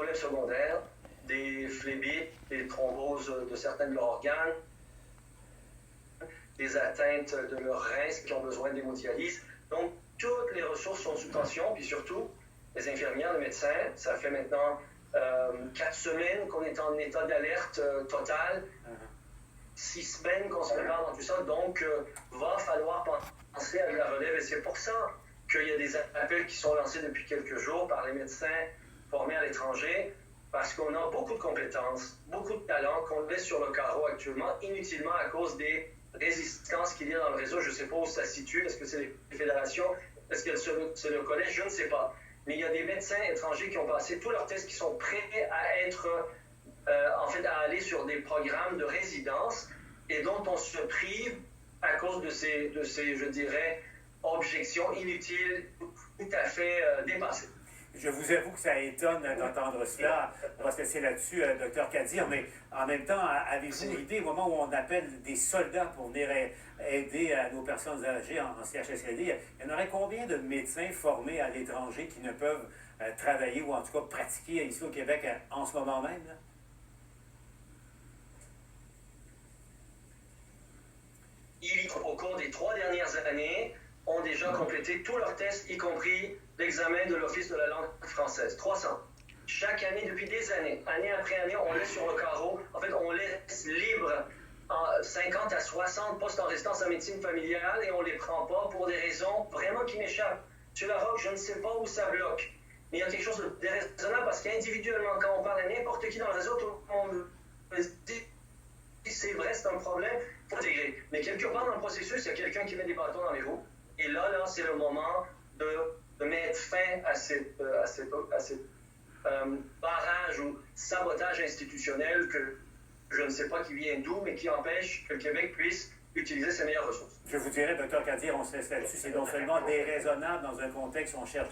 problèmes secondaires, des phlébites, des thromboses de certains de leurs organes, des atteintes de leurs reins qui ont besoin d'hémodialyse. Donc, toutes les ressources sont sous tension, puis surtout, les infirmières, les médecins, ça fait maintenant 4 semaines qu'on est en état d'alerte totale, 6 semaines qu'on se prépare dans tout ça, donc va falloir penser à la relève, et c'est pour ça qu'il y a des appels qui sont lancés depuis quelques jours par les médecins formés à l'étranger, parce qu'on a beaucoup de compétences, beaucoup de talents qu'on laisse sur le carreau actuellement, inutilement à cause des résistances qu'il y a dans le réseau. Je ne sais pas où ça se situe, est-ce que c'est les fédérations, est-ce que c'est le collège, je ne sais pas. Mais il y a des médecins étrangers qui ont passé tous leurs tests, qui sont prêts à être, à aller sur des programmes de résidence et dont on se prive à cause de ces je dirais, objections inutiles, tout à fait dépassées. Je vous avoue que ça étonne d'entendre cela. On va se laisser là-dessus, Dr Kadir, mais en même temps, avez-vous une idée au moment où on appelle des soldats pour venir aider à nos personnes âgées en CHSLD, il y en aurait combien de médecins formés à l'étranger qui ne peuvent travailler ou en tout cas pratiquer ici au Québec en ce moment même, là? Au cours des 3 dernières années, ont déjà complété tous leurs tests, y compris l'examen de l'Office de la langue française. 300. Chaque année, depuis des années, année après année, on laisse sur le carreau. En fait, on laisse libre 50 à 60 postes en résidence en médecine familiale et on ne les prend pas pour des raisons vraiment qui m'échappent. M. Larocque, je ne sais pas où ça bloque. Mais il y a quelque chose de déraisonnable parce qu'individuellement, quand on parle à n'importe qui dans le réseau, tout le monde dit c'est vrai, c'est un problème, il faut intégrer. Mais quelque part dans le processus, il y a quelqu'un qui met des bâtons dans les roues. Et là, c'est le moment de mettre fin à cette barrage ou sabotage institutionnel que je ne sais pas qui vient d'où, mais qui empêche que le Québec puisse utiliser ses meilleures ressources. Je vous dirais, Dr Kadir, on se laisse là-dessus, c'est non seulement déraisonnable dans un contexte où on cherche